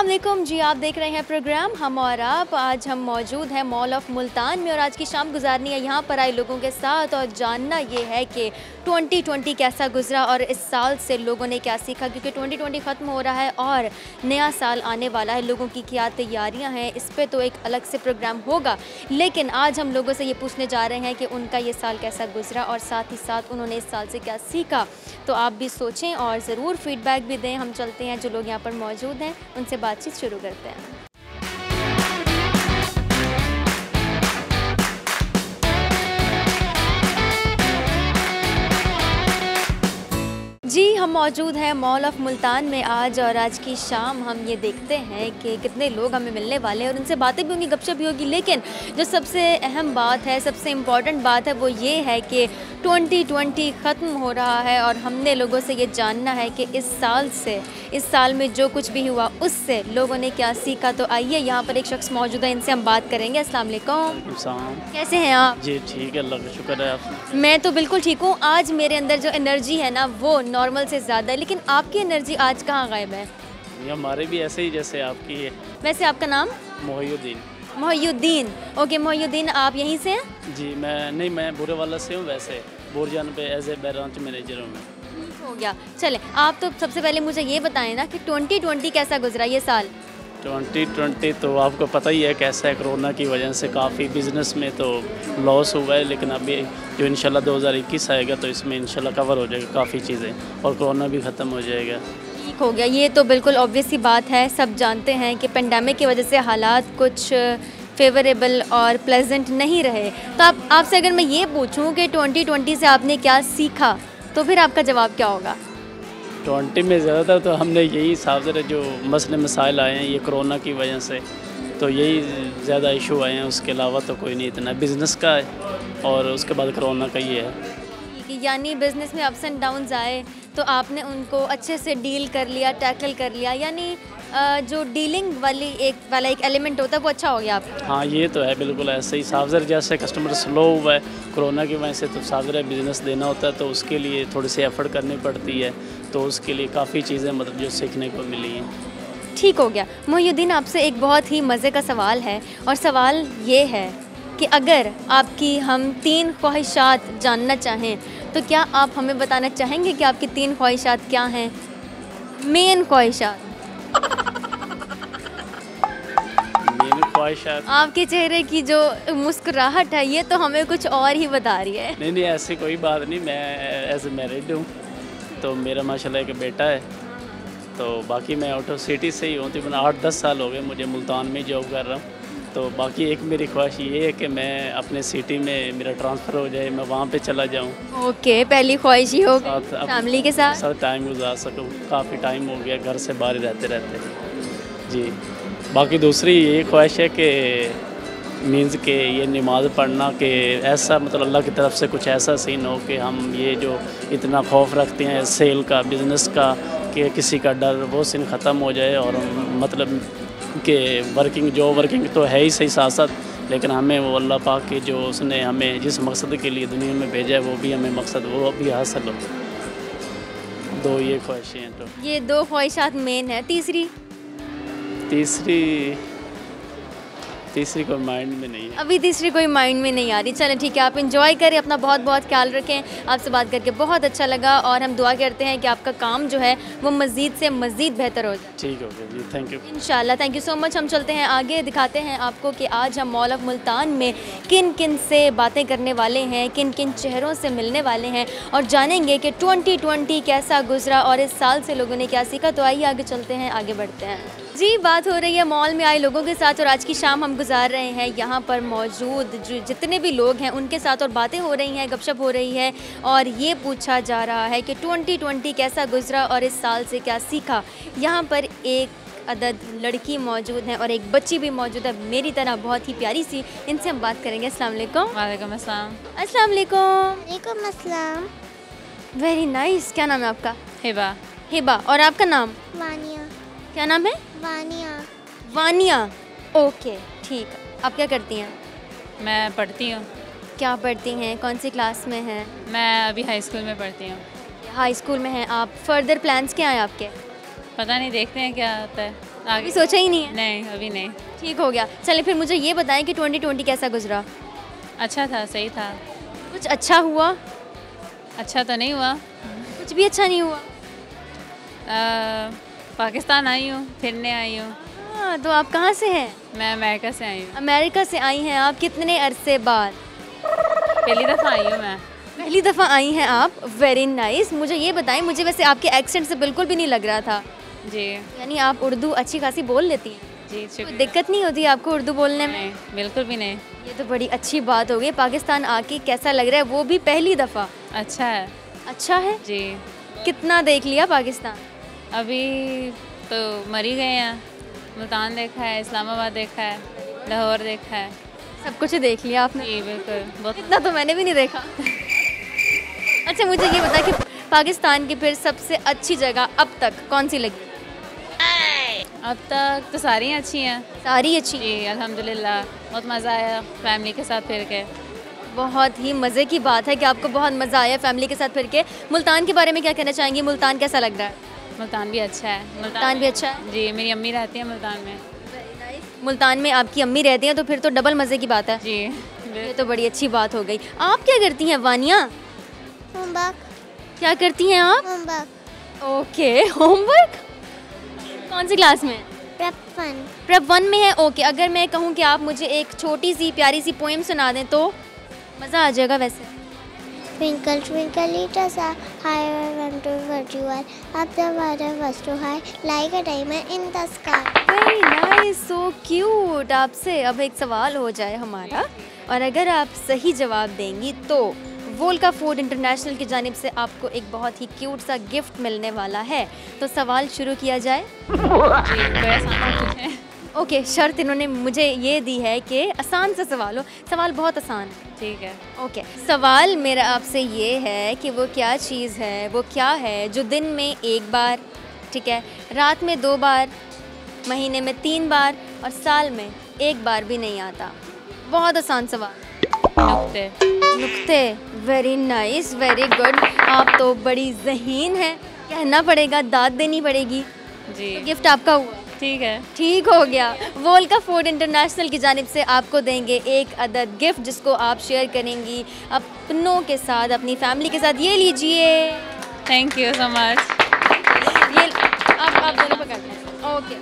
अस्सलाम वालेकुम जी, आप देख रहे हैं प्रोग्राम हम और आप। आज हम मौजूद हैं मॉल ऑफ मुल्तान में और आज की शाम गुजारनी है यहाँ पर आए लोगों के साथ और जानना ये है कि 2020 कैसा गुजरा और इस साल से लोगों ने क्या सीखा, क्योंकि 2020 ख़त्म हो रहा है और नया साल आने वाला है। लोगों की क्या तैयारियाँ हैं, इस पर तो एक अलग से प्रोग्राम होगा, लेकिन आज हम लोगों से ये पूछने जा रहे हैं कि उनका ये साल कैसा गुजरा और साथ ही साथ उन्होंने इस साल से क्या सीखा। तो आप भी सोचें और ज़रूर फीडबैक भी दें। हम चलते हैं, जो लोग यहाँ पर मौजूद हैं उनसे बातचीत शुरू करते हैं। जी, हम मौजूद हैं मॉल ऑफ मुल्तान में आज और आज की शाम हम ये देखते हैं कि कितने लोग हमें मिलने वाले हैं और उनसे बातें भी होंगी, गपशप भी होगी। लेकिन जो सबसे अहम बात है, सबसे इम्पॉर्टेंट बात है, वो ये है कि 2020 ख़त्म हो रहा है और हमने लोगों से ये जानना है कि इस साल में जो कुछ भी हुआ उससे लोगों ने क्या सीखा। तो आइए, यहाँ पर एक शख्स मौजूद है, इनसे हम बात करेंगे। अस्सलाम वालेकुम। कैसे हैं आप? जी ठीक है, अल्लाह का शुक्र है। आप? मैं तो बिल्कुल ठीक हूँ। आज मेरे अंदर जो एनर्जी है ना, वो नॉर्मल से ज़्यादा है, लेकिन आपकी एनर्जी आज कहाँ गायब है? हमारे भी ऐसे ही जैसे आपकी है। वैसे आपका नाम? मोहिउद्दीन। मोहिउद्दीन, ओके। मोहिउद्दीन, आप यहीं से हैं? जी, मैं बुरे वाला से हूँ। वैसे बोरजान पे एज ए ब्रांच मैनेजर हूँ मैं। हो गया। चले, आप तो सबसे पहले मुझे ये बताएं ना कि 2020 कैसा गुजरा ये साल? 2020 तो आपको पता ही है कैसा है। कोरोना की वजह से काफ़ी बिज़नेस में तो लॉस हुआ है, लेकिन अभी जो इंशाल्लाह 2021 आएगा तो इसमें इंशाल्लाह कवर हो जाएगा काफ़ी चीज़ें और कोरोना भी ख़त्म हो जाएगा। ठीक हो गया। ये तो बिल्कुल ऑब्वियस सी बात है, सब जानते हैं कि पेंडेमिक की वजह से हालात कुछ फेवरेबल और प्लेजेंट नहीं रहे। तो आपसे अगर मैं ये पूछूं कि 2020 से आपने क्या सीखा, तो फिर आपका जवाब क्या होगा? 20 में ज़्यादातर तो हमने यही साफ जो मसले मसाइल आए हैं ये कोरोना की वजह से, तो यही ज़्यादा इशू आए हैं। उसके अलावा तो कोई नहीं, इतना बिज़नेस का है और उसके बाद कोरोना का ये है। यानी बिज़नेस में अप्स एंड डाउन्स आए तो आपने उनको अच्छे से डील कर लिया, टैकल कर लिया, यानी जो डीलिंग वाला एक एलिमेंट होता है वो अच्छा हो गया आपका? हाँ, ये तो है, बिल्कुल ऐसे ही। साफजर जैसे कस्टमर स्लो हुआ है कोरोना की वजह से, तो साफजर बिज़नेस देना होता है तो उसके लिए थोड़ी सी एफ़र्ट करनी पड़ती है, तो उसके लिए काफ़ी चीज़ें मतलब जो सीखने को मिली हैं। ठीक हो गया। मोहिउद्दीन, आपसे एक बहुत ही मज़े का सवाल है और सवाल ये है कि अगर आपकी हम 3 ख्वाहिशात जानना चाहें तो क्या आप हमें बताना चाहेंगे कि आपकी 3 ख्वाहिशात क्या हैं? मेन ख्वाहिशात। आपके चेहरे की जो मुस्कुराहट है ये तो हमें कुछ और ही बता रही है। नहीं, ऐसी कोई बात नहीं। मैं एज ए मैरिड हूँ, तो मेरा माशाल्लाह एक बेटा है, तो बाकी मैं आउट ऑफ सिटी से ही हूँ। तकरीबन 8-10 साल हो गए मुझे मुल्तान में जॉब कर रहा हूँ। तो बाकी एक मेरी ख्वाहिश ये है कि मैं अपने सिटी में मेरा ट्रांसफ़र हो जाए, मैं वहाँ पे चला जाऊँ। ओके, पहली ख्वाहिश ही हो फैमिली के साथ टाइम गुजार सकूँ। काफ़ी टाइम हो गया घर से बाहर रहते जी। बाकी दूसरी ये ख्वाहिश है कि मीन्स के ये नमाज़ पढ़ना कि ऐसा मतलब अल्लाह की तरफ से कुछ ऐसा सीन हो कि हम ये जो इतना खौफ रखते हैं सेल का, बिज़नेस का, कि किसी का डर, वो सीन ख़त्म हो जाए और मतलब कि वर्किंग तो है ही सही साथ साथ, लेकिन हमें वो अल्लाह पाक के जो उसने हमें जिस मकसद के लिए दुनिया में भेजा है वो भी हमें मकसद वो भी हासिल हो। 2 ये ख्वाहिशें हैं। तो ये 2 ख्वाहिशात मेन है। तीसरी कोई माइंड में नहीं है अभी। तीसरी कोई माइंड में नहीं आ रही। चलें ठीक है, आप इंजॉय करें, अपना बहुत बहुत ख्याल रखें। आपसे बात करके बहुत अच्छा लगा और हम दुआ करते हैं कि आपका काम जो है वो मज़ीद से मज़ीद बेहतर हो जाए। ठीक हो गया जी, थैंक यू। इंशाल्लाह, थैंक यू सो मच। हम चलते हैं आगे, दिखाते हैं आपको कि आज हम मॉल ऑफ मुल्तान में किन किन से बातें करने वाले हैं, किन किन चेहरों से मिलने वाले हैं और जानेंगे कि 2020 कैसा गुजरा और इस साल से लोगों ने क्या सीखा। तो आइए आगे चलते हैं, आगे बढ़ते हैं। जी, बात हो रही है मॉल में आए लोगों के साथ और आज की शाम हम गुजार रहे हैं यहाँ पर मौजूद जितने भी लोग हैं उनके साथ और बातें हो रही हैं, गपशप हो रही है और ये पूछा जा रहा है कि 2020 कैसा गुजरा और इस साल से क्या सीखा। यहाँ पर एक अदद लड़की मौजूद है और एक बच्ची भी मौजूद है, मेरी तरह बहुत ही प्यारी सी। इनसे हम बात करेंगे। अस्सलाम वालेकुम। वालेकुम अस्सलाम। अस्सलाम वालेकुम। वालेकुम अस्सलाम। Very nice. क्या नाम है आपका? हिबा। हिबा। और आपका नाम? वानिया। क्या नाम है? वानिया। वानिया, ओके ठीक। आप क्या करती हैं? मैं पढ़ती हूँ। क्या पढ़ती हैं? कौन सी क्लास में हैं? मैं अभी हाई स्कूल में पढ़ती हूँ। हाई स्कूल में हैं आप। फर्दर प्लान्स क्या हैं आपके? पता नहीं, देखते हैं क्या होता है। अभी सोचा ही नहीं है? नहीं, अभी नहीं। ठीक हो गया। चलिए फिर मुझे ये बताएं कि 2020 कैसा गुजरा? अच्छा था, सही था। कुछ अच्छा हुआ? अच्छा तो नहीं हुआ। कुछ भी अच्छा नहीं हुआ? पाकिस्तान आई हूँ, फिरने आई हूँ। हाँ, तो आप कहाँ से हैं? मैं अमेरिका से आई हूँ। अमेरिका से आई हैं आप, कितने अरसे बाद? पहली दफ़ा आई हूँ मैं। पहली दफ़ा आई हैं आप, वेरी नाइस। मुझे ये बताएं, मुझे वैसे आपके एक्सेंट से बिल्कुल भी नहीं लग रहा था। जी यानी आप उर्दू अच्छी खासी बोल लेती हैं? जी, कोई शुक्रिया। दिक्कत नहीं होती आपको उर्दू बोलने में? नहीं, बिल्कुल भी नहीं। ये तो बड़ी अच्छी बात हो गई। पाकिस्तान आके कैसा लग रहा है, वो भी पहली दफ़ा? अच्छा है। अच्छा है। जी, कितना देख लिया पाकिस्तान? अभी तो मर ही गए हैं। मुल्तान देखा है, इस्लामाबाद देखा है, लाहौर देखा है। सब कुछ ही देख लिया आपने? जी बिल्कुल, बहुत। इतना तो मैंने भी नहीं देखा। अच्छा मुझे ये बता कि पाकिस्तान की फिर सबसे अच्छी जगह अब तक कौन सी लगी? अब तक तो सारी अच्छी हैं। सारी अच्छी? जी अल्हम्दुलिल्लाह, बहुत मज़ा आया फैमिली के साथ फिर के। बहुत ही मज़े की बात है कि आपको बहुत मज़ा आया फैमिली के साथ फिर के। मुल्तान के बारे में क्या कहना चाहेंगी? मुल्तान कैसा लग रहा है? मुल्तान भी अच्छा है। मुल्तान भी अच्छा है? जी, मेरी अम्मी रहती है मुल्तान में। मुल्तान में आपकी अम्मी रहती हैं तो फिर तो डबल मज़े की बात है। जी ये तो बड़ी अच्छी बात हो गई। आप क्या करती हैं वानिया? होमवर्क। क्या करती हैं आप? होमवर्क। Okay, homework. कौन सी क्लास में? प्रेप 1। प्रेप 1 में है। ओके, अगर मैं कहूँ कि आप मुझे एक छोटी सी प्यारी सी पोएम सुना दें तो मज़ा आ जाएगा वैसे। Twinkle, twinkle, little star, how I wonder what you are. Up the water was too high, like a diamond in the sky. Very nice, so cute. आपसे अब एक सवाल हो जाए हमारा, और अगर आप सही जवाब देंगी तो वोल्का फूड इंटरनेशनल की जानिब से आपको एक बहुत ही क्यूट सा गिफ्ट मिलने वाला है। तो सवाल शुरू किया जाए। जी, कोई आसान पूछें। ओके, शर्त इन्होंने मुझे ये दी है कि आसान सा सवाल हो। सवाल बहुत आसान है। ठीक है। ओके, सवाल मेरा आपसे ये है कि वो क्या चीज़ है, वो क्या है जो दिन में एक बार, ठीक है, रात में 2 बार, महीने में 3 बार और साल में 1 बार भी नहीं आता? बहुत आसान सवाल। नुक्ते। नुक्ते। Very nice, very good. आप तो बड़ी ज़हीन हैं, कहना पड़ेगा, दाद देनी पड़ेगी। जी गिफ्ट आपका हुआ। ठीक है। ठीक हो गया। वोल्का फूड इंटरनेशनल की जानिब से आपको देंगे एक अदद गिफ्ट जिसको आप शेयर करेंगी अपनों के साथ, अपनी फैमिली के साथ। ये लीजिए। Thank you so much. ये आप दोनों पकड़ लें। ओके,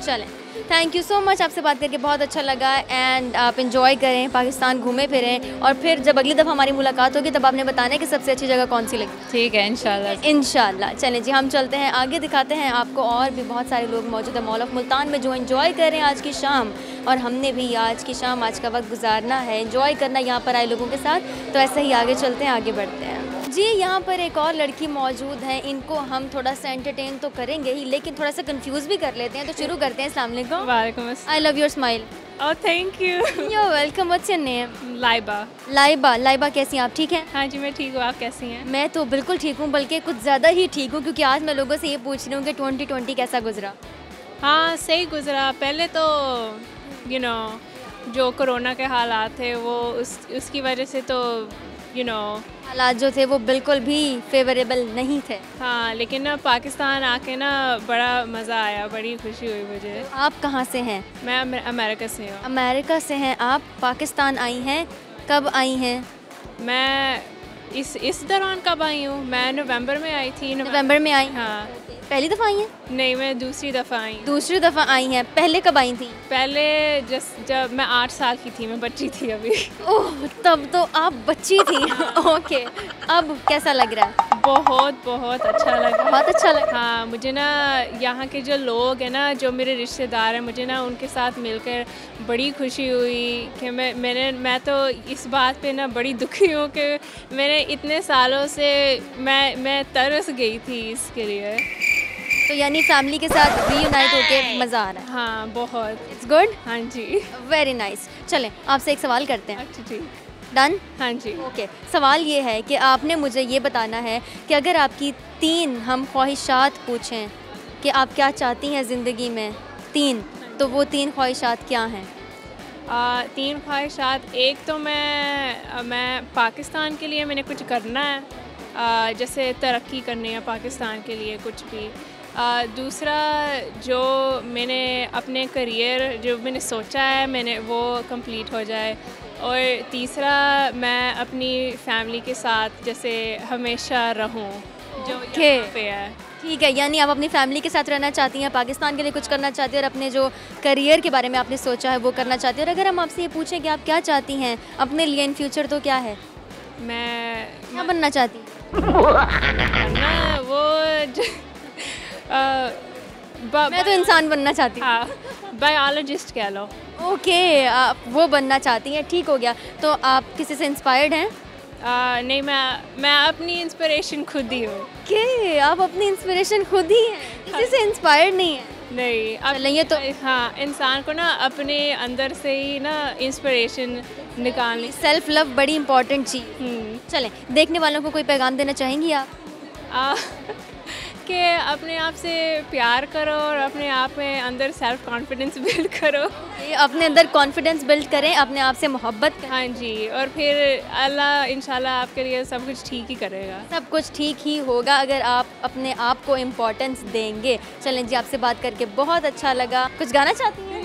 चलें। थैंक यू सो मच, आपसे बात करके बहुत अच्छा लगा। एंड आप इंजॉय करें, पाकिस्तान घूमें फिरें, और फिर जब अगली दफ़ा हमारी मुलाकात होगी तब आपने बताना है कि सबसे अच्छी जगह कौन सी लगी। ठीक है, इंशाल्लाह। इंशाल्लाह। चलें जी, हम चलते हैं आगे, दिखाते हैं आपको और भी बहुत सारे लोग मौजूद हैं मॉल ऑफ मुल्तान में जो एंजॉय कर रहे हैं आज की शाम, और हमने भी आज की शाम, आज का वक्त गुजारना है, एंजॉय करना यहाँ पर आए लोगों के साथ। तो ऐसे ही आगे चलते हैं, आगे बढ़ते हैं जी। यहाँ पर एक और लड़की मौजूद है, इनको हम थोड़ा सा एंटरटेन तो करेंगे ही, लेकिन थोड़ा सा कंफ्यूज भी कर लेते हैं। तो शुरू करते हैं। अस्सलाम वालेकुम। वालेकुम अस्सलाम। आई love your smile. Oh thank you. You welcome. What's your name? Laiba. Laiba. Laiba कैसी हैं आप? ठीक हैं? हाँ जी, मैं ठीक हूँ। आप कैसी हैं? मैं तो बिल्कुल ठीक हूँ, बल्कि कुछ ज़्यादा ही ठीक हूँ, क्योंकि आज मैं लोगों से ये पूछ रही हूँ कि 2020 कैसा गुजरा। हाँ, सही गुजरा। पहले तो जो कोरोना के हालात थे वो उसकी वजह से तो हालात जो थे वो बिल्कुल भी फेवरेबल नहीं थे। हाँ, लेकिन ना पाकिस्तान आके ना बड़ा मज़ा आया, बड़ी खुशी हुई मुझे। आप कहाँ से हैं? मैं अमेरिका से हूँ। अमेरिका से हैं आप, पाकिस्तान आई हैं। कब आई हैं? मैं इस दौरान कब आई हूँ? मैं नवंबर में आई थी। नवंबर में आई। हाँ। पहली दफ़ा आई हैं? नहीं, मैं दूसरी दफ़ा आई हूँ। दूसरी दफ़ा आई हैं। पहले कब आई थी? पहले जब मैं 8 साल की थी, मैं बच्ची थी अभी। ओह, तब तो आप बच्ची थी। ओके, अब कैसा लग रहा है? बहुत बहुत अच्छा लगा। बहुत अच्छा लगा। हाँ, मुझे ना यहाँ के जो लोग हैं ना, जो मेरे रिश्तेदार हैं, मुझे ना उनके साथ मिलकर बड़ी खुशी हुई कि मैं तो इस बात पे ना बड़ी दुखी हूँ कि मैंने इतने सालों से मैं तरस गई थी इसके लिए। तो यानी फैमिली के साथ रीयूनाइट होके मज़ा आ रहा है। हाँ, बहुत। It's good. हाँ जी। Very nice. चलें, आपसे एक सवाल करते हैं। अच्छा ठीक। डन? हाँ जी। ओके, सवाल ये है कि आपने मुझे ये बताना है कि अगर आपकी 3 हम ख्वाहिशात पूछें कि आप क्या चाहती हैं ज़िंदगी में, 3, तो वो 3 ख्वाहिशात क्या हैं? 3 ख्वाहिशात। एक तो मैं पाकिस्तान के लिए मैंने कुछ करना है, जैसे तरक्की करनी है पाकिस्तान के लिए कुछ भी। दूसरा जो मैंने अपने करियर जो मैंने सोचा है मैंने वो कंप्लीट हो जाए। और तीसरा मैं अपनी फैमिली के साथ जैसे हमेशा रहूं जो यहाँ पे है। ठीक है, यानी आप अपनी फैमिली के साथ रहना चाहती हैं, पाकिस्तान के लिए कुछ करना चाहती हैं और अपने जो करियर के बारे में आपने सोचा है वो करना चाहती हैं। और अगर हम आपसे ये पूछें कि आप क्या चाहती हैं अपने लिए इन फ्यूचर, तो क्या है? मैं क्या बनना चाहती हैं? ना वो मैं तो इंसान बनना चाहती हूँ। हाँ, बायोलॉजिस्ट कह लो। ओके, आप वो बनना चाहती हैं, ठीक हो गया। तो आप किसी से इंस्पायर्ड हैं? नहीं, मैं अपनी इंस्पिरेशन खुद ही हूँ। कि आप अपनी इंस्पिरेशन खुद ही हैं, किसी से इंस्पायर्ड नहीं है? नहीं, अब चलिए तो हाँ, इंसान को ना अपने अंदर से ही ना इंस्पिरेशन निकालनी। सेल्फ लव बड़ी इंपॉर्टेंट चीज़। चलें, देखने वालों को कोई पैगाम देना चाहेंगी आप? कि अपने आप से प्यार करो और अपने आप में अंदर सेल्फ कॉन्फिडेंस बिल्ड करो। अपने अंदर कॉन्फिडेंस बिल्ड करें, अपने आप से मोहब्बत करें। हाँ जी, और फिर अल्लाह इंशाल्लाह आपके लिए सब कुछ ठीक ही करेगा। सब कुछ ठीक ही होगा अगर आप अपने आप को इम्पोर्टेंस देंगे। चलें जी, आपसे बात करके बहुत अच्छा लगा। कुछ गाना चाहती हैं?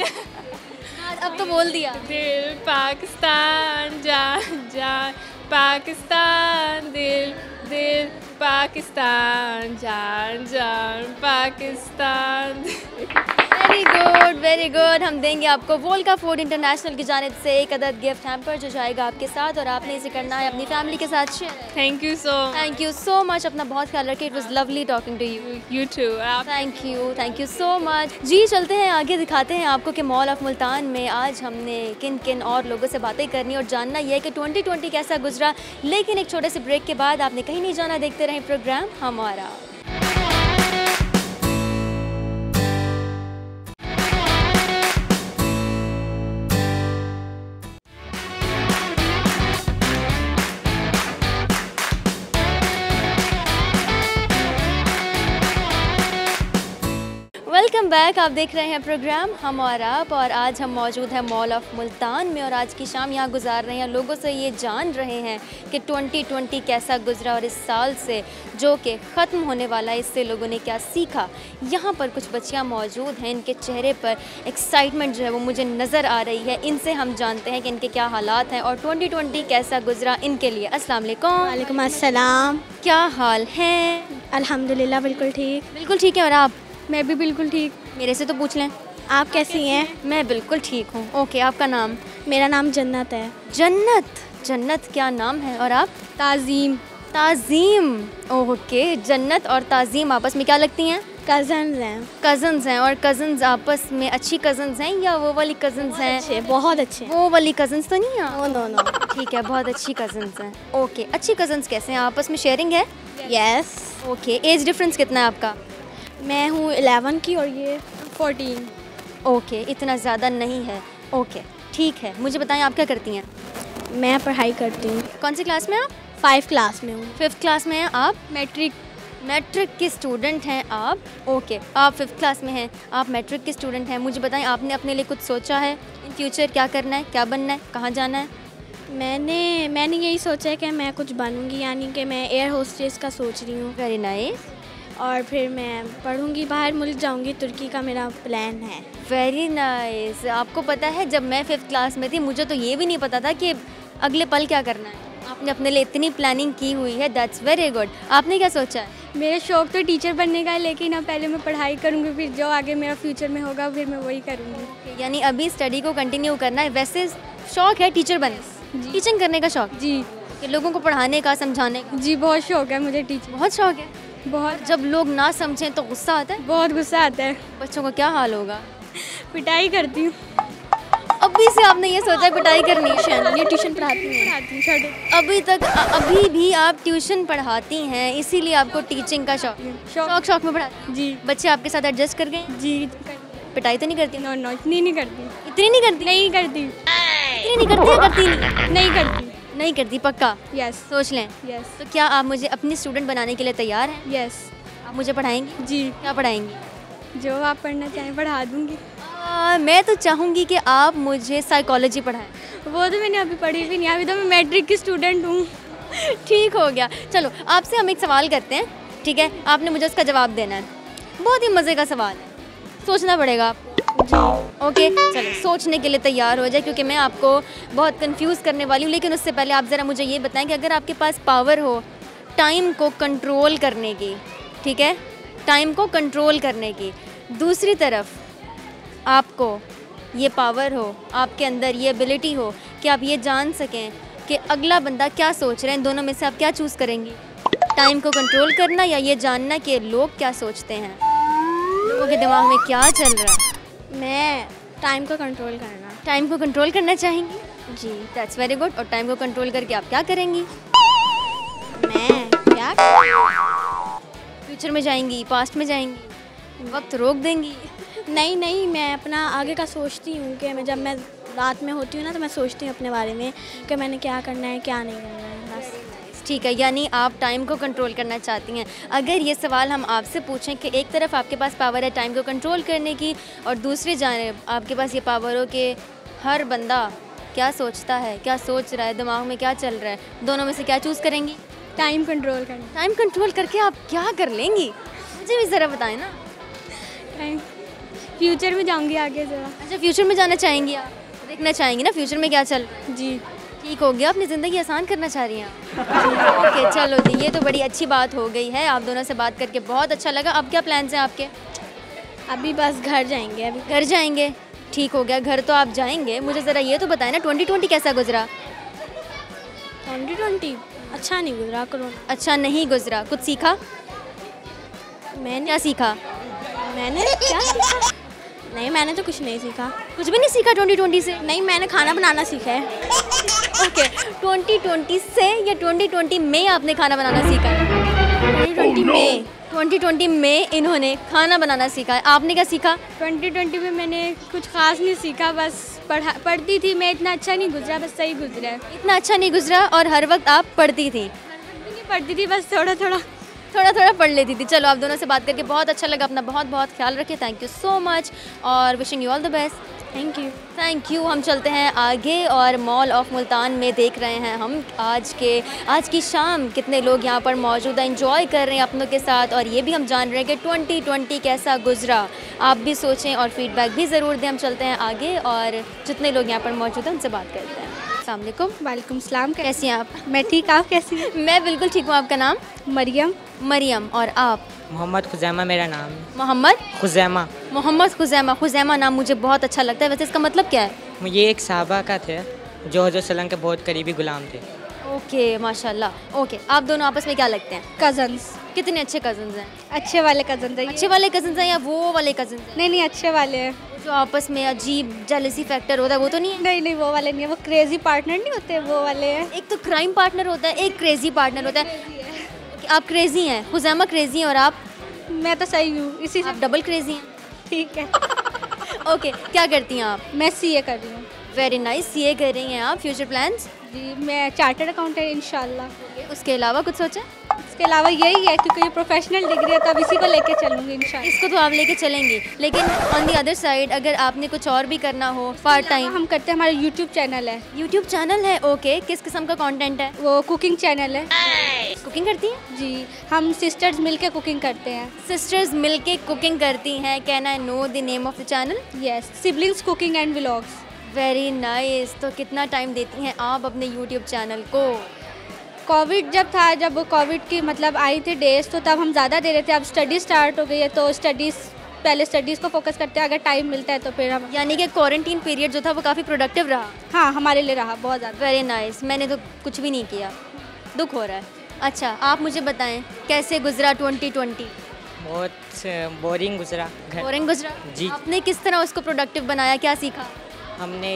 अब तो बोल दिया। दिल पाकिस्तान जान जान पाकिस्तान, दिल दिल पाकिस्तान जान जान Pakistan. Very good, very good. हम देंगे आपको वोल्का फूड इंटरनेशनल की जानिब से एक अदद गिफ्ट हैम्पर जो जाएगा आपके साथ, और आपने इसे करना है अपनी फैमिली के साथ share. Thank you so much. अपना बहुत ख्याल रखें। It was lovely talking to you. You too. Thank you so much. जी, चलते हैं आगे, दिखाते हैं आपको कि मॉल ऑफ मुल्तान में आज हमने किन किन और लोगों से बातें करनी और जानना यह है कि 2020 कैसा गुजरा। लेकिन एक छोटे से ब्रेक के बाद आपने कहीं नहीं जाना, देखते रहें प्रोग्राम हमारा। Welcome back. आप देख रहे हैं प्रोग्राम हमारा, और आज हम मौजूद हैं मॉल ऑफ मुल्तान में और आज की शाम यहाँ गुजार रहे हैं। लोगों से ये जान रहे हैं कि 2020 कैसा गुजरा और इस साल से जो कि ख़त्म होने वाला है इससे लोगों ने क्या सीखा। यहाँ पर कुछ बच्चियाँ मौजूद हैं, इनके चेहरे पर एक्साइटमेंट जो है वो मुझे नज़र आ रही है। इनसे हम जानते हैं कि इनके क्या हालात हैं और 2020 कैसा गुजरा इनके लिए। अस्सलाम वालेकुम। वालेकुम अस्सलाम। क्या हाल है? अल्हम्दुलिल्लाह बिल्कुल ठीक। बिल्कुल ठीक है। और आप? मैं भी बिल्कुल ठीक। मेरे से तो पूछ लें, आप कैसी हैं? मैं बिल्कुल ठीक हूँ। ओके, आपका नाम? मेरा नाम जन्नत है। जन्नत क्या नाम है। और आप? ताज़ीम। ओके, जन्नत और ताज़ीम आपस में क्या लगती हैं? कज़न्स हैं। और कज़न्स आपस में अच्छी कज़न्स हैं या वो वाली कज़न्स हैं? बहुत अच्छे। वो वाली कज़न्स तो नहीं है? नो। ठीक है, बहुत अच्छी कज़न्स हैं। ओके, अच्छी कज़न्स कैसे हैं? आपस में शेयरिंग है? यस। ओके, एज डिफरेंस कितना है आपका? मैं हूँ 11 की और ये 14। ओके, इतना ज़्यादा नहीं है। ओके, ठीक है। मुझे बताएं, आप क्या करती हैं? मैं पढ़ाई करती हूँ। कौन सी क्लास में आप? 5 क्लास में हूँ। 5th क्लास में हैं आप? मैट्रिक के स्टूडेंट हैं आप? ओके, आप 5th क्लास में हैं, आप मैट्रिक के स्टूडेंट हैं। मुझे बताएं, आपने अपने लिए कुछ सोचा है इन फ्यूचर? क्या करना है, क्या बनना है, कहाँ जाना है? मैंने यही सोचा है कि मैं कुछ बनूँगी, यानी कि मैं एयर होस्टेस का सोच रही हूँ। Very nice. और फिर मैं पढ़ूंगी, बाहर मुल्क जाऊंगी, तुर्की का मेरा प्लान है। Very nice. आपको पता है, जब मैं 5th क्लास में थी मुझे तो ये भी नहीं पता था कि अगले पल क्या करना है। आपने अपने लिए इतनी प्लानिंग की हुई है, दैट्स वेरी गुड। आपने क्या सोचा है? मेरा शौक़ तो टीचर बनने का है, लेकिन अब पहले मैं पढ़ाई करूंगी, फिर जो आगे मेरा फ्यूचर में होगा फिर मैं वही करूंगी। यानी अभी स्टडी को कंटिन्यू करना है। वैसे शौक़ है टीचर बनने, टीचिंग करने का शौक़? जी। कि लोगों को पढ़ाने का, समझाने का? जी, बहुत शौक़ है मुझे टीचिंग। बहुत शौक़ है? बहुत। जब लोग ना समझें तो गुस्सा आता है? बहुत गुस्सा आता है। बच्चों का क्या हाल होगा? पिटाई करती हूँ। अभी से आपने ये सोचा है पिटाई करनी है? ये ट्यूशन पढ़ाती हूँ। अभी भी आप ट्यूशन पढ़ाती हैं, इसीलिए आपको टीचिंग का शौक में पढ़ाती? जी। बच्चे आपके साथ एडजस्ट कर गए? जी। पिटाई तो नहीं करती? नो, इतनी नहीं करती। इतनी नहीं करती? नहीं करती। इतनी नहीं करती? करती नहीं करती। नहीं करती, पक्का? यस। सोच लें। यस। तो क्या आप मुझे अपनी स्टूडेंट बनाने के लिए तैयार हैं? यस। आप मुझे पढ़ाएंगी? जी। क्या पढ़ाएंगी? जो आप पढ़ना चाहें पढ़ा दूँगी। मैं तो चाहूँगी कि आप मुझे साइकोलॉजी पढ़ाएं। वो तो मैंने अभी पढ़ी भी नहीं, अभी तो मैं मैट्रिक की स्टूडेंट हूँ। ठीक हो गया। चलो, आपसे हम एक सवाल करते हैं, ठीक है? आपने मुझे उसका जवाब देना है। बहुत ही मज़े का सवाल है, सोचना पड़ेगा आपको। ओके चलो, सोचने के लिए तैयार हो जाए क्योंकि मैं आपको बहुत कंफ्यूज करने वाली हूँ। लेकिन उससे पहले आप ज़रा मुझे ये बताएं कि अगर आपके पास पावर हो टाइम को कंट्रोल करने की, ठीक है, टाइम को कंट्रोल करने की, दूसरी तरफ आपको ये पावर हो, आपके अंदर ये एबिलिटी हो कि आप ये जान सकें कि अगला बंदा क्या सोच रहे हैं, दोनों में से आप क्या चूज़ करेंगी? टाइम को कंट्रोल करना या ये जानना कि लोग क्या सोचते हैं, लोगों के दिमाग में क्या चल रहा है? मैं टाइम को कंट्रोल करना। टाइम को कंट्रोल करना चाहेंगी? जी। That's very good. और टाइम को कंट्रोल करके आप क्या करेंगी? मैं क्या? फ्यूचर में जाएंगी, पास्ट में जाएंगी, वक्त रोक देंगी? नहीं नहीं, मैं अपना आगे का सोचती हूँ कि जब मैं रात में होती हूँ ना तो मैं सोचती हूँ अपने बारे में कि मैंने क्या करना है क्या नहीं करना है, बस। ठीक है, यानी आप टाइम को कंट्रोल करना चाहती हैं। अगर ये सवाल हम आपसे पूछें कि एक तरफ आपके पास पावर है टाइम को कंट्रोल करने की और दूसरी जानिब आपके पास ये पावर हो कि हर बंदा क्या सोचता है, क्या सोच रहा है, दिमाग में क्या चल रहा है, दोनों में से क्या चूज़ करेंगी? टाइम कंट्रोल करना। टाइम कंट्रोल करके आप क्या कर लेंगी, मुझे भी ज़रा बताएं ना। टाइम फ्यूचर में जाऊँगी आगे ज़रा। अच्छा, फ्यूचर में जाना चाहेंगी आप, देखना चाहेंगी ना फ्यूचर में क्या चल रहा है? जी। ठीक हो गया, अपनी ज़िंदगी आसान करना चाह रही हैं आप। ओके चलो जी, ये तो बड़ी अच्छी बात हो गई है। आप दोनों से बात करके बहुत अच्छा लगा। अब क्या प्लान्स हैं आपके? अभी बस घर जाएंगे। अभी घर जाएंगे, ठीक हो गया, घर तो आप जाएंगे। मुझे ज़रा ये तो बताएं ना 2020 कैसा गुजरा? 2020 अच्छा नहीं गुजरा। कोरोना अच्छा नहीं गुजरा, कुछ सीखा? मैंने क्या सीखा? क्या सीखा? नहीं, मैंने तो कुछ नहीं सीखा। कुछ भी नहीं सीखा 2020 से? नहीं, मैंने खाना बनाना सीखा है। ओके, 2020 से या 2020 में आपने खाना बनाना सीखा है? 2020 में इन्होंने खाना बनाना सीखा है। आपने क्या सीखा? 2020 में मैंने कुछ खास नहीं सीखा, बस पढ़ती थी मैं। इतना अच्छा नहीं गुजरा, बस सही गुजरा है। इतना अच्छा नहीं गुजरा और हर वक्त आप पढ़ती थी? नहीं पढ़ती थी, बस थोड़ा थोड़ा पढ़ लेती थी। चलो, आप दोनों से बात करके बहुत अच्छा लगा। अपना बहुत बहुत ख्याल रखें। थैंक यू सो मच और wishing you all the best. Thank you. हम चलते हैं आगे और मॉल ऑफ मुल्तान में देख रहे हैं हम आज की शाम कितने लोग यहाँ पर मौजूद हैं, एंजॉय कर रहे हैं अपनों के साथ। और ये भी हम जान रहे हैं कि 2020 कैसा गुजरा। आप भी सोचें और फीडबैक भी ज़रूर दें। हम चलते हैं आगे और जितने लोग यहाँ पर मौजूद हैं उनसे बात करते हैं। अस्सलाम वालेकुम। वालेकुम सलाम। कैसी हैं आप? मैं ठीक, आप कैसी हैं? मैं बिल्कुल ठीक हूँ। आपका नाम? मरियम। और आप? मोहम्मद खुज़ैमा मेरा नाम है। मोहम्मद खुज़ैमा। खुज़ैमा नाम मुझे बहुत अच्छा लगता है। वैसे इसका मतलब क्या है? ये एक सहाबा का थे जो हज़रत सल्लल्लाहु के बहुत करीबी गुलाम थे। ओके, माशाल्लाह। ओके, आप दोनों आपस में क्या लगते हैं? कज़न्स। कितने अच्छे कज़न्स हैं? अच्छे वाले कज़न्स हैं। अच्छे वाले कज़न्स हैं या वो वाले कज़न्स हैं? नहीं, अच्छे वाले हैं। जो आपस में अजीब जेलसी फैक्टर होता है वो तो नहीं है? नहीं, वो वाले नहीं है। वो क्रेजी पार्टनर नहीं होते, वो वाले हैं। एक तो क्राइम पार्टनर होता है, एक क्रेजी पार्टनर होता है। आप क्रेजी हैं, खुज़ैमा क्रेजी हैं और आप? मैं तो सही हूँ, इसी से आप डबल क्रेजी हैं। ठीक है। ओके, क्या करती हैं आप? मैं सीए कर रही हूँ। Very nice. सीए कर रही हैं आप। Future plans? जी, मैं चार्टर्ड अकाउंटेंट इंशाल्लाह। उसके अलावा कुछ सोचा? इसके अलावा यही है क्योंकि ये प्रोफेशनल डिग्री है तो अब इसी को लेके चलूँगी इंशाल्लाह। इसको तो आप लेके चलेंगी, लेकिन ऑन दी अदर साइड अगर आपने कुछ और भी करना हो पार्ट टाइम? हम करते हैं, हमारा यूट्यूब चैनल है। यूट्यूब चैनल है? ओके, किस किस्म का कंटेंट है? वो कुकिंग चैनल है। कुकिंग करती हैं? जी, हम सिस्टर्स मिलके कुकिंग करते हैं। सिस्टर्स मिलके कुकिंग करती हैं। Can I know the name of the channel? Yes, siblings cooking and vlogs. Very nice. तो कितना टाइम देती हैं आप अपने यूट्यूब चैनल को? कोविड जब था, जब कोविड की मतलब आई थी डेज, तो तब हम ज़्यादा दे रहे थे। अब स्टडी स्टार्ट हो गई है तो पहले स्टडीज़ को फोकस करते हैं, अगर टाइम मिलता है तो फिर हम। यानी कि क्वारंटीन पीरियड जो था वो काफ़ी प्रोडक्टिव रहा? हाँ, हमारे लिए रहा बहुत ज़्यादा। Very nice. मैंने तो कुछ भी नहीं किया, दुख हो रहा है। अच्छा, आप मुझे बताएं कैसे गुजरा 2020? बहुत बोरिंग गुजरा। बोरिंग गुजरा जी। आपने किस तरह उसको प्रोडक्टिव बनाया, क्या सीखा? हमने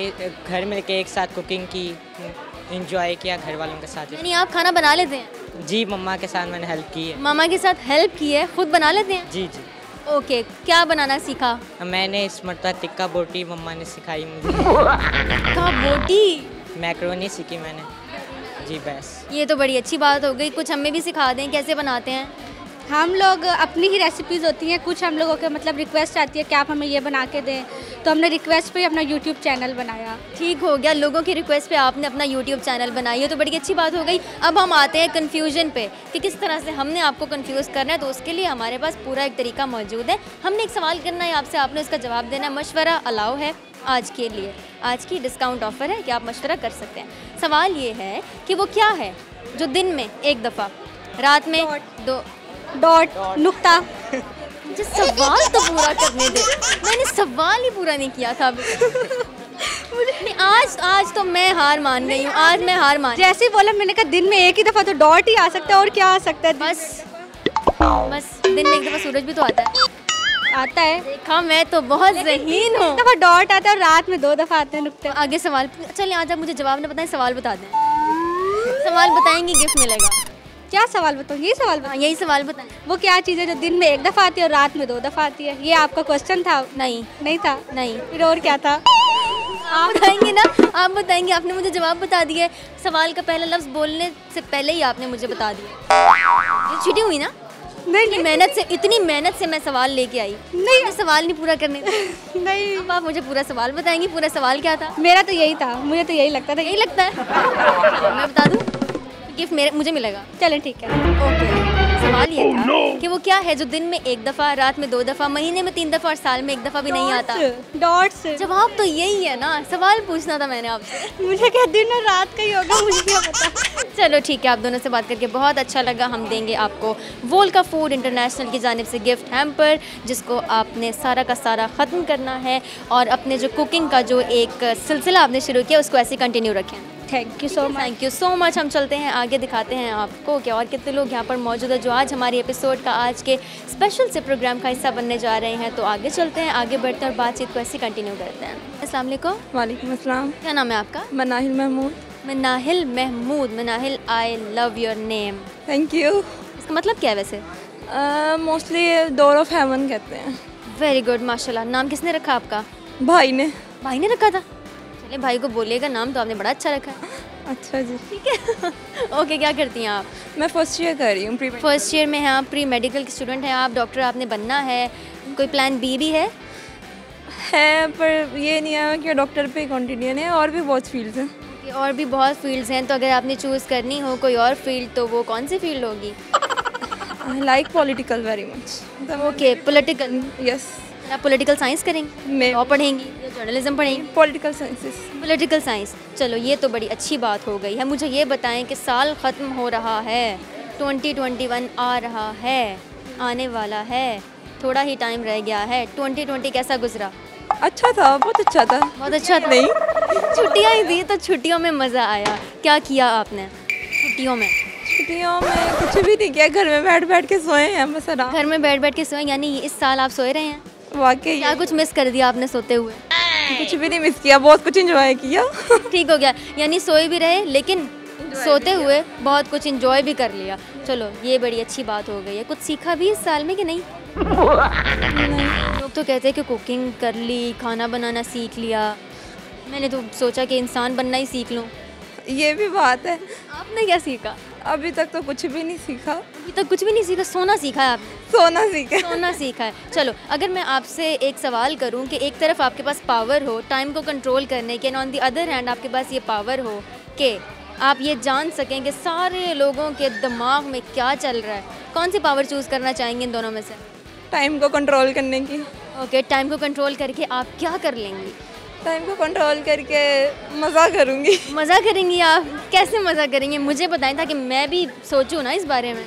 घर मिलके एक साथ कुकिंग की, एंजॉय किया घर वालों के साथ। यानी आप खाना बना लेते हैं? जी, मम्मा के साथ मैंने हेल्प की है। मामा के साथ हेल्प की है, खुद बना लेते हैं? जी। ओके, क्या बनाना सीखा? मैंने इस मरतबा टिक्का बोटी मम्मा ने सिखाई मुझे। टिक्का बोटी? मैक्रोनी सीखी मैंने। जी, बस। ये तो बड़ी अच्छी बात हो गई। कुछ हमें भी सिखा दें कैसे बनाते हैं? हम लोग अपनी ही रेसिपीज़ होती हैं, कुछ हम लोगों के मतलब रिक्वेस्ट आती है कि आप हमें ये बना के दें, तो हमने रिक्वेस्ट पे ही अपना यूट्यूब चैनल बनाया। ठीक हो गया, लोगों की रिक्वेस्ट पे आपने अपना यूट्यूब चैनल बनाई है तो बड़ी अच्छी बात हो गई। अब हम आते हैं कन्फ्यूजन पे कि किस तरह से हमने आपको कन्फ्यूज़ करना है, तो उसके लिए हमारे पास पूरा एक तरीका मौजूद है। हमने एक सवाल करना है आपसे, आपने उसका जवाब देना। मशवरा अलाउ है आज के लिए, आज की डिस्काउंट ऑफ़र है कि आप मशवरा कर सकते हैं। सवाल ये है कि वो क्या है जो दिन में एक दफ़ा, रात में दो डॉट नुक्ता। मुझे सवाल तो पूरा करने दे, मैंने सवाल ही पूरा नहीं किया था अभी। मुझे आज तो मैं हार मान गई हूँ, आज मैं हार मान। जैसे ही बोला मैंने कहा दिन में एक ही दफ़ा तो डॉट ही आ सकता है, और क्या आ सकता है? बस दिन में एक दफ़ा सूरज भी तो आता है। आता है, देखा, मैं तो बहुत ज़हीन हूँ। दफ़ा डॉट आता है और रात में 2 दफ़ा आते हैं नुक्ते। आगे सवाल, चलिए आज आप मुझे जवाब नहीं बताएं, सवाल बता दें। सवाल बताएंगे गिफ्ट मिलेगा। क्या सवाल बताओ? यही सवाल बताओ। यही सवाल बताएं। वो क्या चीज़ है जो दिन में एक दफ़ा आती है और रात में 2 दफ़ा आती है? ये आपका क्वेश्चन था? नहीं था। नहीं, फिर और क्या था? आप बताएंगे ना, आप बताएंगे। आपने मुझे जवाब बता दिया है, सवाल का पहला लफ्ज़ बोलने से पहले ही आपने मुझे बता दिया। ये चीटिंग हुई ना? नहीं, इतनी मेहनत से मैं सवाल लेके आई, नहीं सवाल नहीं पूरा करने नहीं। अब आप मुझे पूरा सवाल बताएंगी, पूरा सवाल क्या था? मेरा तो यही था, मुझे तो यही लगता था। यही लगता है? मैं बता दूँ, गिफ्ट मुझे मिलेगा। चलें ठीक है। ओके, सवाल ये था कि वो क्या है जो दिन में एक दफ़ा, रात में 2 दफ़ा, महीने में 3 दफ़ा और साल में 1 दफ़ा भी नहीं आता? डॉट्स। जवाब तो यही है ना, सवाल पूछना था मैंने आपसे। मुझे क्या दिन और रात का ही होगा, मुझे क्या पता। चलो ठीक है, आप दोनों से बात करके बहुत अच्छा लगा। हम देंगे आपको वोल्का फूड इंटरनेशनल की जानिब से गिफ्ट हैम्पर, जिसको आपने सारा का सारा ख़त्म करना है और अपने जो कुकिंग का जो एक सिलसिला आपने शुरू किया उसको ऐसे कंटिन्यू रखें। Thank you so much. Thank you so much. हम चलते हैं आगे, दिखाते हैं आपको कि और कितने लोग यहाँ पर मौजूद है जो आज हमारी एपिसोड का, आज के स्पेशल से प्रोग्राम का हिस्सा बनने जा रहे हैं। तो आगे चलते हैं, आगे बढ़ते हैं और बातचीत को ऐसे कंटिन्यू करते हैं। अस्सलाम वालेकुम। वालेकुम अस्सलाम। क्या नाम है आपका? Manahil Mahmood. Manahil Mahmood. Manahil, I love your name. Thank you. इसका मतलब क्या है वैसे? मोस्टली डोर ऑफ हेवन कहते हैं। वेरी गुड, माशाल्लाह। नाम किसने रखा आपका? भाई ने। भाई ने रखा था? चलिए, भाई को बोलिएगा, नाम तो आपने बड़ा अच्छा रखा है। अच्छा जी, ठीक है। ओके, क्या करती हैं आप? मैं फर्स्ट ईयर कर रही हूँ। फर्स्ट ईयर में हैं आप, प्री मेडिकल की स्टूडेंट हैं आप, डॉक्टर आपने बनना है। कोई प्लान बी भी है? पर ये नहीं है कि डॉक्टर पे कंटिन्यू है, और भी बहुत फील्ड्स हैं। और भी बहुत फील्ड्स हैं, तो अगर आपने चूज़ करनी हो कोई और फील्ड तो वो कौन सी फील्ड होगी? Like political very much. Okay, political. Yes. आप पॉलिटिकल साइंस करेंगी, मैं लॉ पढ़ेंगी या जर्नलिज्म पढ़ेंगी? Political sciences. Political science. चलो, ये तो बड़ी अच्छी बात हो गई है। मुझे ये बताएं कि साल ख़त्म हो रहा है, 2021 आ रहा है, आने वाला है, थोड़ा ही टाइम रह गया है। 2020 कैसा गुजरा? अच्छा था, बहुत अच्छा था। बहुत अच्छा था। नहीं, छुट्टियाँ ही थी तो छुट्टियों में मज़ा आया। क्या किया आपने छुट्टियों में? छुट्टियों में कुछ भी नहीं किया, घर में बैठ बैठ के सोए हैं बस आराम। घर में बैठ बैठ के सोए, यानी इस साल आप सोए रहे हैं? वाकई। क्या कुछ मिस कर दिया आपने सोते हुए? कुछ भी नहीं मिस किया, बहुत कुछ एंजॉय किया। ठीक हो गया, यानी सोए भी रहे लेकिन सोते हुए बहुत कुछ एंजॉय भी कर लिया। चलो, ये बड़ी अच्छी बात हो गई है। कुछ सीखा भी इस साल में कि नहीं? लोग तो कहते हैं कि कुकिंग कर ली, खाना बनाना सीख लिया। मैंने तो सोचा कि इंसान बनना ही सीख लूँ। ये भी बात है। आपने क्या सीखा? अभी तक तो कुछ भी नहीं सीखा। अभी तक कुछ भी नहीं सीखा? सोना सीखा है आपने? सोना सीखा। सोना सीखा है। चलो, अगर मैं आपसे एक सवाल करूं कि एक तरफ आपके पास पावर हो टाइम को कंट्रोल करने के, ऑन द अदर हैंड आपके पास ये पावर हो कि आप ये जान सकें कि सारे लोगों के दिमाग में क्या चल रहा है, कौन सी पावर चूज़ करना चाहेंगे इन दोनों में से? टाइम को कंट्रोल करने की। ओके, टाइम को कंट्रोल करके आप क्या कर लेंगी? टाइम को कंट्रोल करके मज़ा करूँगी। मज़ा करेंगी आप? कैसे मज़ा करेंगे, मुझे बताएं ताकि मैं भी सोचूं ना इस बारे में।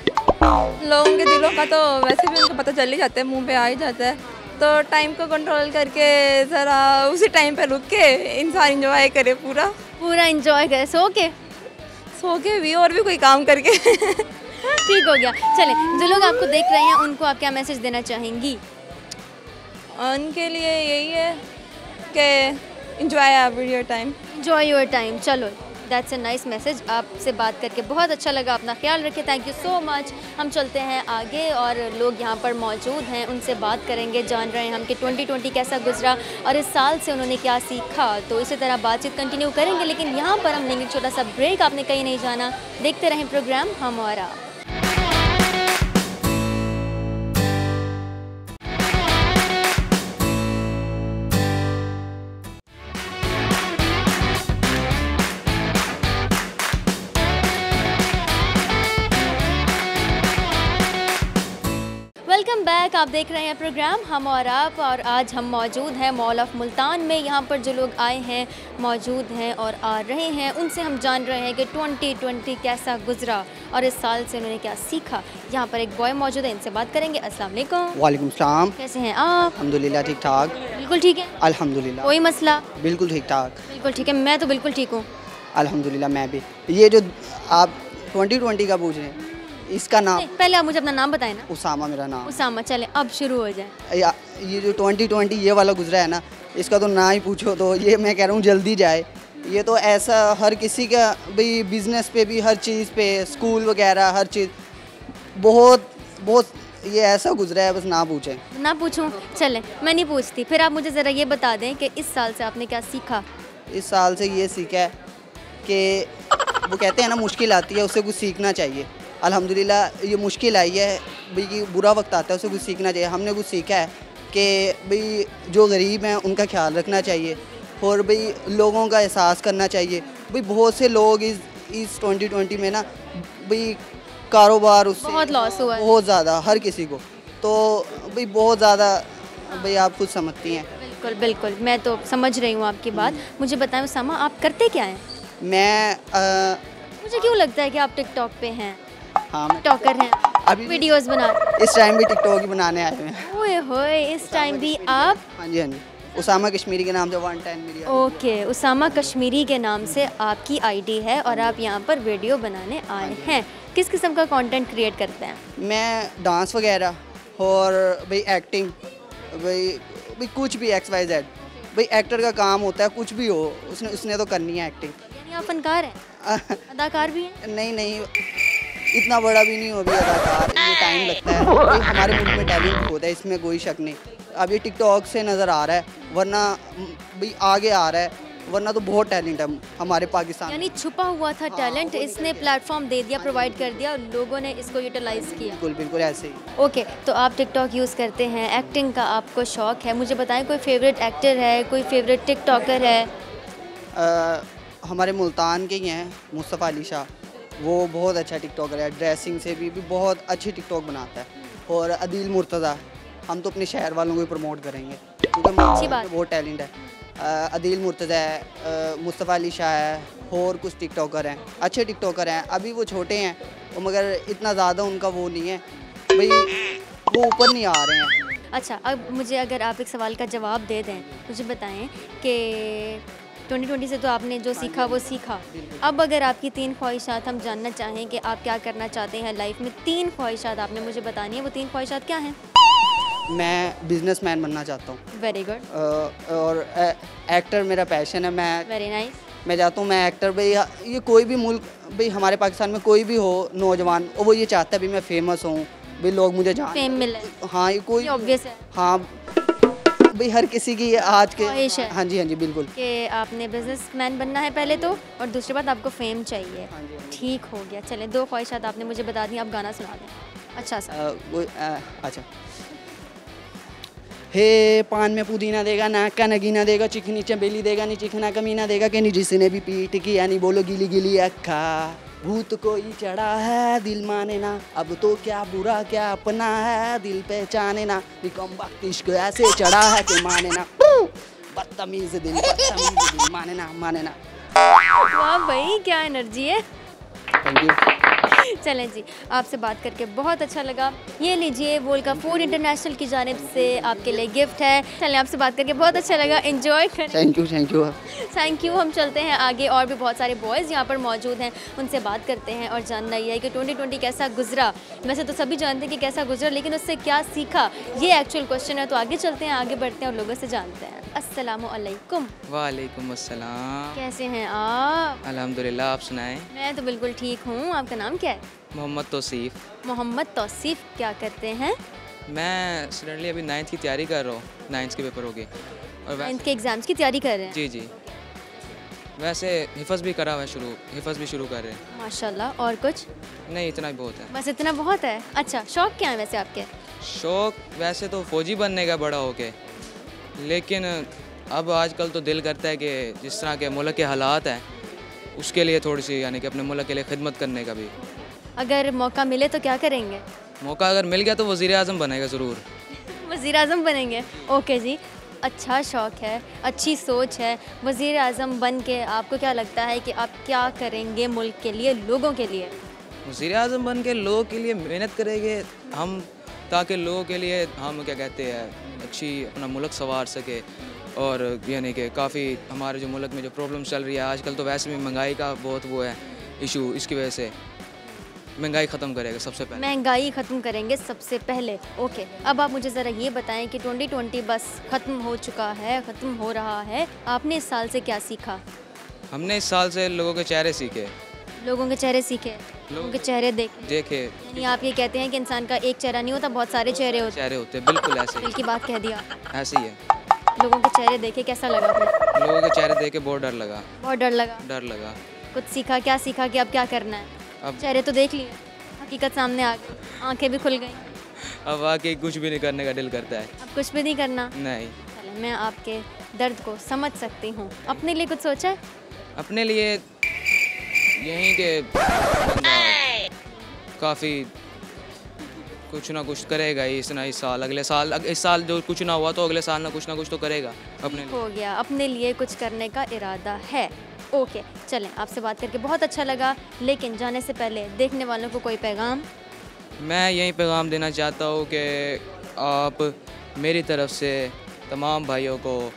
लोगों के दिलों का तो वैसे भी उनको पता चल ही जाता है, मुंह पे आ ही जाता है। तो टाइम को कंट्रोल करके ज़रा उसी टाइम पे रुक के इंसान इंजॉय करे, पूरा इंजॉय करे, सो के भी और भी कोई काम करके। ठीक हो गया। चलें, जो लोग आपको देख रहे हैं उनको आप क्या मैसेज देना चाहेंगी? उनके लिए यही है कि enjoy your time। Enjoy your time। चलो, दैट्स अ नाइस मैसेज। आपसे बात करके बहुत अच्छा लगा। अपना ख्याल रखें। Thank you so much. हम चलते हैं आगे और लोग यहाँ पर मौजूद हैं, उनसे बात करेंगे, जान रहे हैं हम कि 2020 कैसा गुजरा और इस साल से उन्होंने क्या सीखा। तो इसी तरह बातचीत कंटिन्यू करेंगे, लेकिन यहाँ पर हम लेंगे छोटा सा ब्रेक। आपने कहीं नहीं जाना, देखते रहें प्रोग्राम हमारा। बैक, आप देख रहे हैं प्रोग्राम हम और आप, और आज हम मौजूद हैं मॉल ऑफ मुल्तान में। यहाँ पर जो लोग आए हैं, मौजूद हैं और आ रहे हैं, उनसे हम जान रहे हैं कि 2020 कैसा गुजरा और इस साल से उन्होंने क्या सीखा। यहाँ पर एक बॉय मौजूद है, इनसे बात करेंगे। अस्सलाम वालेकुम। वालेकुम सलाम। कैसे हैं आप? अल्हम्दुलिल्लाह ठीक ठाक। बिल्कुल ठीक है, अल्हम्दुलिल्लाह। कोई मसला? बिल्कुल ठीक ठाक। बिल्कुल ठीक है, मैं तो बिल्कुल ठीक हूँ। अल्हम्दुलिल्लाह मैं भी। ये जो आप 2020 का पूछ रहे हैं, इसका नाम पहले आप मुझे अपना नाम बताएं ना। उसामा मेरा नाम। उसामा, चले अब शुरू हो जाए। ये जो 2020 ये वाला गुजरा है ना, इसका तो ना ही पूछो, तो ये मैं कह रहा हूँ जल्दी जाए। ये तो ऐसा हर किसी का भाई, बिज़नेस पे भी, हर चीज़ पे, स्कूल वगैरह हर चीज़ बहुत बहुत ये ऐसा गुजरा है, बस ना पूछें। ना पूछूं? चले मैं नहीं पूछती। फिर आप मुझे ज़रा ये बता दें कि इस साल से आपने क्या सीखा। इस साल से ये सीखा है कि वो कहते हैं ना, मुश्किल आती है उससे कुछ सीखना चाहिए। अल्हम्दुलिल्लाह ये मुश्किल आई है भाई, कि बुरा वक्त आता है उससे कुछ सीखना चाहिए। हमने कुछ सीखा है कि भाई जो गरीब हैं उनका ख्याल रखना चाहिए और भाई लोगों का एहसास करना चाहिए। भाई बहुत से लोग इस 2020 में ना भाई कारोबार उससे बहुत लॉस हुआ है, बहुत ज़्यादा हर किसी को, तो भाई बहुत ज़्यादा भाई आप खुद समझती हैं। बिल्कुल बिल्कुल, मैं तो समझ रही हूँ आपकी बात। मुझे बताएं उसामा, आप करते क्या हैं? मैं मुझे क्यों लगता है कि आप टिकटॉक पे हैं, हाँ मैं टिकटॉकर हैं, अभी वीडियोस बना रहे हैं। इस टाइम भी टिकटॉक ही बनाने आए हुए हैं। ओए होए, इस टाइम भी आप? हाँ जी हाँ जी, उसामा कश्मीरी के नाम से 110 मेरी ओके, उसामा कश्मीरी के नाम से आपकी आईडी है और आप यहाँ पर वीडियो बनाने आए हैं। किस किस्म का कंटेंट क्रिएट करते हैं? मैं डांस वगैरह और भाई एक्टिंग, भाई कुछ भी XYZ, भाई एक्टर का काम होता है, कुछ भी हो उसने तो करनी है एक्टिंग। यानी आप फनकार हैं, अदाकार भी हैं? नहीं इतना बड़ा भी नहीं हो भी अदाकार, ये टाइम लगता है भाई। हमारे मुल्क में टैलेंट होता है, इसमें कोई शक नहीं। अब ये टिकटॉक से नज़र आ रहा है, वरना भाई आगे आ रहा है, वरना तो बहुत टैलेंट है हमारे पाकिस्तान। यानी छुपा हुआ था टैलेंट, इसने प्लेटफॉर्म दे दिया, प्रोवाइड कर दिया और लोगों ने इसको यूटिलाइज किया। बिल्कुल बिल्कुल ऐसे ही। ओके, तो आप टिकटॉक यूज़ करते हैं, एक्टिंग का आपको शौक़ है। मुझे बताएं, कोई फेवरेट एक्टर है, कोई फेवरेट टिकटॉकर है? हमारे मुल्तान के ही हैं मुस्तफ़ा अली शाह, वो बहुत अच्छा टिकटॉकर है। ड्रेसिंग से भी बहुत अच्छी टिकटॉक बनाता है। और अदील मुर्तज़ा, हम तो अपने शहर वालों को ही प्रमोट करेंगे क्योंकि अच्छी बात, बहुत टैलेंट है। अदील मुर्तज़ा है, मुस्तफ़ा अली शाह है, और कुछ टिकटॉकर हैं, अच्छे टिकटॉकर हैं। अभी वो छोटे हैं और मगर इतना ज़्यादा उनका वो नहीं है भाई, वो ऊपर नहीं आ रहे हैं। अच्छा, अब मुझे अगर आप एक सवाल का जवाब दे दें, मुझे बताएं कि 2020 से तो आपने जो सीखा वो सीखा। अब अगर आपकी 3 ख्वाहिशात हम जानना चाहें कि आप क्या करना चाहते हैं लाइफ में, 3 ख्वाहिशात आपने मुझे बतानी है, वो 3 ख्वाहिशात क्या हैं? मैं बिजनेसमैन बनना चाहता हूँ। Very good. और एक्टर मेरा पैशन है। मैं वेरी नाइस। मैं चाहता हूँ मैं एक्टर भाई, ये कोई भी मुल्क भाई, हमारे पाकिस्तान में कोई भी हो नौजवान, और वो ये चाहता है भी मैं फेमस हूँ, भाई लोग मुझे जान, फेम मिले। हाँ ये कोई ऑब्वियस है। हाँ भाई, हर किसी की आज के ख्वाहिश है। हाँ जी बिल्कुल, कि आपने बिजनेसमैन बनना है पहले तो, और दूसरी बात आपको फेम चाहिए। हाँ जी। ठीक हो गया, चलें 2 ख्वाहिशात आपने मुझे बता दी, आप गाना सुना दें। अच्छा सा। अच्छा। हे पान में पुदीना देगा, नाक का नगीना देगा, चिकनी चमेली देगा, नहीं चिकना कमीना देगा, कि नहीं जिसने भी पीट किया नहीं बोलो गिली गिली अक्खा, भूत कोई चढ़ा है दिल माने ना, अब तो क्या बुरा क्या अपना है दिल पहचाने ना, निकम वक्त इश्क ऐसे चढ़ा है कि माने ना, बदतमीज दिल माने ना माने ना। वाह भाई, क्या एनर्जी है। Thank you. चलें जी, आपसे बात करके बहुत अच्छा लगा। ये लीजिए वोल्का फूड इंटरनेशनल की जानिब से आपके लिए गिफ्ट है। चलें, आपसे बात करके बहुत अच्छा लगा, एंजॉय करें। Thank you thank you. हम चलते हैं आगे, और भी बहुत सारे बॉयज़ यहाँ पर मौजूद हैं, उनसे बात करते हैं और जानना ये है कि 2020 कैसा गुजरा। वैसे तो सभी जानते हैं कि कैसा गुजरा, लेकिन उससे क्या सीखा, ये एक्चुअल क्वेश्चन है। तो आगे चलते हैं, आगे बढ़ते हैं और लोगों से जानते हैं। अस्सलामु अलैकुम। वालेकुम अस्सलाम। कैसे हैं आप? अल्हम्दुलिल्लाह, आप सुनाएं। मैं तो बिल्कुल ठीक हूँ। आपका नाम क्या है? मोहम्मद तौसीफ़। मोहम्मद तौसीफ़, क्या करते हैं? मैं स्टूडेंटली अभी 9th की तैयारी कर रहा हूँ, 9th के पेपर हो गए और 9th के एग्ज़ाम्स की तैयारी कर रहे हैं? जी वैसे हिफ़्ज़ भी करा हुआ है, हिफ़्ज़ भी शुरू कर रहे हैं। माशाल्लाह। और कुछ? नहीं, इतना ही बहुत है। बस इतना बहुत है? अच्छा, शौक़ क्या है वैसे आपके? शौक़ वैसे तो फ़ौजी बनने का बड़ा होके, लेकिन अब आजकल तो दिल करता है कि जिस तरह के मुल्क के हालात हैं उसके लिए थोड़ी सी, यानी कि अपने मुल्क के लिए खिदमत करने का भी। अगर मौका मिले तो क्या करेंगे? मौका अगर मिल गया तो वज़ीर आज़म बनेगा ज़रूर। वज़ीर आज़म बनेंगे। ओके जी, अच्छा शौक़ है, अच्छी सोच है। वज़ीर आज़म बन के आपको क्या लगता है कि आप क्या करेंगे मुल्क के लिए, लोगों के लिए? वज़ीर आज़म बन के लोगों के लिए मेहनत करेंगे हम, ताकि लोगों के लिए हम क्या कहते हैं अच्छी अपना मुल्क संवार सके। और यानी कि काफ़ी हमारे जो मुल्क में जो प्रॉब्लम चल रही है आजकल, तो वैसे भी महंगाई का बहुत वो है इशू, इसकी वजह से महंगाई ख़त्म करेगा सबसे पहले। महंगाई ख़त्म करेंगे सबसे पहले। ओके, अब आप मुझे ज़रा ये बताएं कि 2020 बस ख़त्म हो चुका है, ख़त्म हो रहा है, आपने इस साल से क्या सीखा? हमने इस साल से लोगों के चेहरे सीखे। लोगों के चेहरे सीखे, लोगों के चेहरे देखे। यानी आप ये कहते हैं कि इंसान का एक चेहरा नहीं होता, बहुत सारे चेहरे होते हैं। बिल्कुल ऐसे ही। दिल की बात कह दिया। ऐसे ही है। लोगों के चेहरे देखे कैसा लगा फिर? लोगों के चेहरे देख के बहुत डर लगा। बहुत डर लगा। कुछ सीखा? क्या सीखा कि अब क्या करना है? अब चेहरे तो देख लिए, हकीकत सामने आ गई, आंखें भी खुल गई। अब आके कुछ भी नहीं करने का दिल करता है। अब कुछ भी नहीं करना? नहीं। चलो, मैं आपके दर्द को समझ सकती हूँ। अपने लिए कुछ सोचा है? अपने लिए यहीं के काफ़ी कुछ ना कुछ करेगा इस साल, अगले साल, इस साल जो कुछ ना हुआ तो अगले साल ना कुछ तो करेगा अपने लिए। हो गया, अपने लिए कुछ करने का इरादा है। ओके, चलें, आपसे बात करके बहुत अच्छा लगा, लेकिन जाने से पहले देखने वालों को कोई पैगाम? मैं यही पैगाम देना चाहता हूँ कि आप मेरी तरफ से तमाम भाइयों को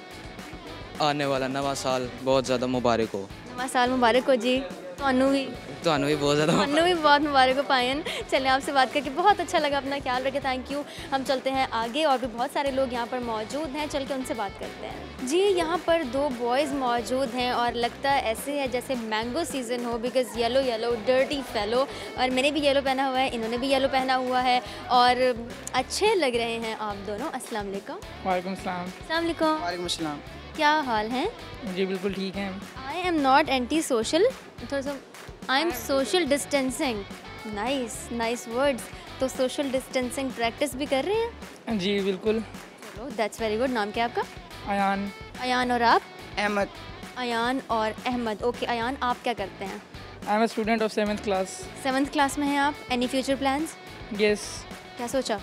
आने वाला नवा साल बहुत ज़्यादा मुबारक हो। नवा साल मुबारक हो जी। ਤੁਹਾਨੂੰ भी बहुत मुबारक हो पायन। चलें, आपसे बात करके बहुत अच्छा लगा, अपना ख्याल रखें। Thank you. हम चलते हैं आगे, और भी बहुत सारे लोग यहाँ पर मौजूद हैं, चल के उनसे बात करते हैं। जी, यहाँ पर 2 बॉयज़ मौजूद हैं और लगता है ऐसे है जैसे मैंगो सीज़न हो, बिकॉज़ येलो डर्टी फेलो, और मैंने भी येलो पहना हुआ है, इन्होंने भी येलो पहना हुआ है और अच्छे लग रहे हैं आप दोनों। अस्सलाम वालेकुम। वालेकुम सलाम। अस्सलाम वालेकुम। वालेकुम अस्सलाम। क्या हाल है? जी बिल्कुल ठीक है। I am not anti social, थोड़ा सा I am social distancing. Nice words. तो सोशल डिस्टेंसिंग प्रैक्टिस भी कर रहे हैं? जी बिल्कुल। चलो, दैट्स वेरी गुड। नाम क्या है आपका? अयान। और आप? अहमद। अयान और अहमद। ओके, अयान, आप क्या करते हैं? I am a student of 7th class. 7th class में हैं आप। Any future plans? यस। क्या सोचा?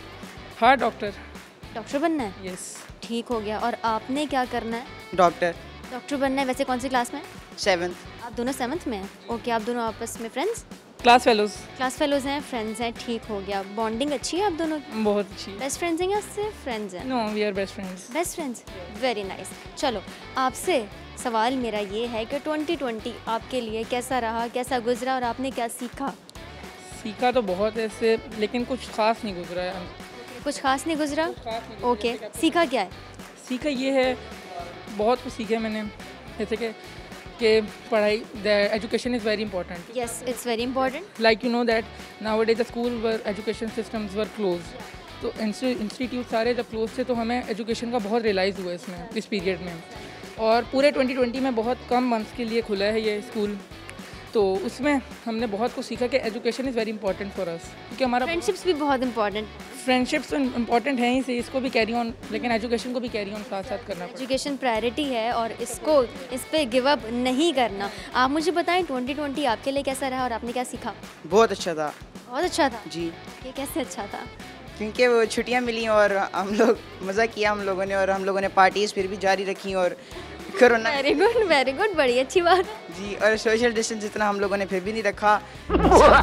हाँ, डॉक्टर बनना है? यस। ठीक हो गया। और आपने क्या करना है? डॉक्टर बनना है। वैसे कौन सी क्लास में? 7th। आप दोनों 7th में हैं? ओके, आप दोनों आपस में फ्रेंड्स? क्लास फेलोज हैं, फ्रेंड्स हैं। ठीक हो गया। बॉन्डिंग अच्छी है आप दोनों की? बहुत अच्छी। बेस्ट फ्रेंड्स हैं या सिर्फ फ्रेंड्स हैं? No, we are best friends. Best friends, very nice. चलो, आपसे सवाल मेरा ये है कि 2020 आपके लिए कैसा रहा, कैसा गुजरा, और आपने क्या सीखा? सीखा तो बहुत है इससे, लेकिन कुछ ख़ास नहीं गुजरा है। कुछ खास नहीं गुजरा? ओके, सीखा क्या है? सीखा ये है, बहुत कुछ सीखा मैंने, जैसे कि पढ़ाई, education is very important. Yes, it's very important. Like you know that nowadays the school were education systems were close, तो इंस्टीट्यूट सारे जब क्लोज थे तो हमें एजुकेशन का बहुत रियलाइज़ हुआ इसमें, इस पीरियड में। और पूरे 2020 में बहुत कम मंथ्स के लिए खुला है ये स्कूल, तो उसमें हमने बहुत कुछ सीखा कि education is very important for us, क्योंकि हमारा फ्रेंडशिप्स भी बहुत इंपॉर्टेंट। फ्रेंडशिप्स तो इंपॉर्टेंट है ही से, इसको भी कैरी ऑन, लेकिन एजुकेशन को भी कैरी ऑन साथ साथ करना पड़ेगा। एजुकेशन प्रायोरिटी है और इस पे गिव अप नहीं करना। आप मुझे बताएं 2020 आपके लिए कैसा रहा और आपने क्या सीखा? बहुत अच्छा था। बहुत अच्छा था जी। ये कैसे अच्छा था? क्योंकि वो छुट्टियां मिली और हम लोग मज़ा किया हम लोगों ने, और हम लोगों ने पार्टीज़ फिर भी जारी रखी, और कोरोना। वेरी गुड, बड़ी अच्छी बात जी। और सोशल डिस्टेंस जितना हम लोगों ने फिर भी नहीं रखा और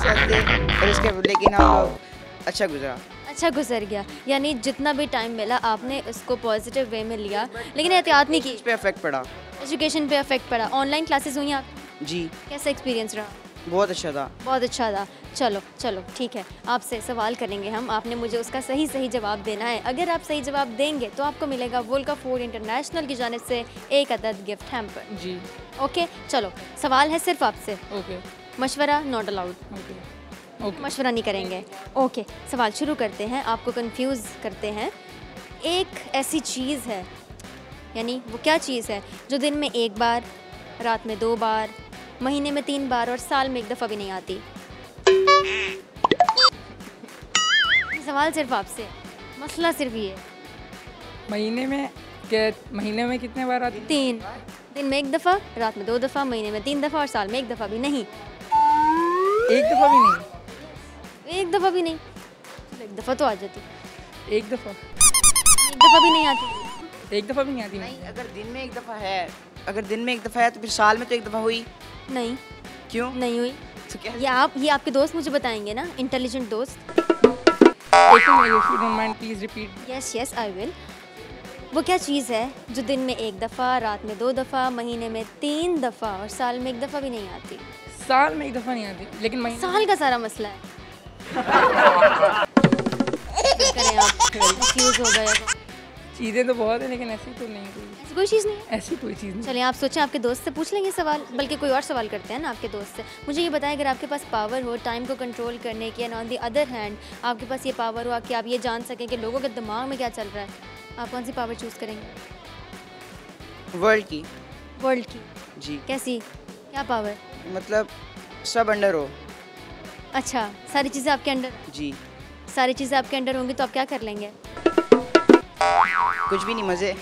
इसके, लेकिन हम लोग अच्छा गुजर गया। यानी जितना भी टाइम मिला आपने उसको पॉजिटिव वे में लिया, लेकिन एहतियात नहीं की। इस पे इफेक्ट पड़ा, एजुकेशन पे इफेक्ट पड़ा। ऑनलाइन क्लासेस हुई आप? जी। कैसा एक्सपीरियंस रहा? बहुत अच्छा था। बहुत अच्छा था। चलो ठीक है, आपसे सवाल करेंगे हम, आपने मुझे उसका सही जवाब देना है। अगर आप सही जवाब देंगे तो आपको मिलेगा वोल्का फूड इंटरनेशनल की जानिब से एक अदद गिफ्ट हैम्पर। जी। ओके, चलो, सवाल है सिर्फ आपसे। ओके। मशवरा नॉट अलाउड। ओके। मशवरा नहीं करेंगे। ओके, सवाल शुरू करते हैं, आपको कंफ्यूज करते हैं। एक ऐसी चीज़ है, यानी वो क्या चीज़ है जो दिन में 1 बार, रात में 2 बार, महीने में 3 बार और साल में 1 दफ़ा भी नहीं आती? सवाल सिर्फ आपसे, मसला सिर्फ ये। महीने में कितने बार आती? 3। दिन में 1 दफ़ा, रात में 2 दफ़ा, महीने में 3 दफ़ा और साल में 1 दफ़ा भी नहीं। 1 दफ़ा भी नहीं? 1 दफ़ा भी नहीं? 1 दफ़ा तो आ जाती। 1 दफ़ा? दफ़ा भी नहीं आती? एक दफ़ा भी नहीं आती। नहीं, अगर दिन में एक दफ़ा है, अगर दिन में एक दफ़ा है तो फिर साल में तो एक दफ़ा हुई नहीं। क्यों नहीं हुई? तो क्या ये आपके दोस्त मुझे बताएंगे ना, इंटेलिजेंट दोस्त। Please repeat. Yes I will. वो क्या चीज़ है जो दिन में एक दफ़ा, रात में 2 दफ़ा, महीने में 3 दफ़ा और साल में 1 दफ़ा भी नहीं आती? साल में एक दफ़ा नहीं आती, लेकिन साल का सारा मसला है। करें आप, कंफ्यूज हो गए। चीज़ें तो बहुत है लेकिन ऐसी तो नहीं कोई। ऐसी कोई चीज़ नहीं है? ऐसी कोई चीज़ नहीं। चलिए आप सोचें, आपके दोस्त से पूछ लेंगे सवाल, बल्कि कोई और सवाल करते हैं ना आपके दोस्त से। मुझे ये बताएं, अगर आपके पास पावर हो टाइम को कंट्रोल करने की, and on the other hand आपके पास ये पावर हो कि आप ये जान सकें कि लोगों के दिमाग में क्या चल रहा है, आप कौन सी पावर चूज़ करेंगे? वर्ल्ड की। वर्ल्ड की? जी। कैसी, क्या पावर? मतलब सब अंडर हो। अच्छा, सारी चीज़ें आपके अंडर? जी। सारी चीज़ें आपके अंडर होंगी तो आप क्या कर लेंगे? कुछ भी नहीं, मज़े।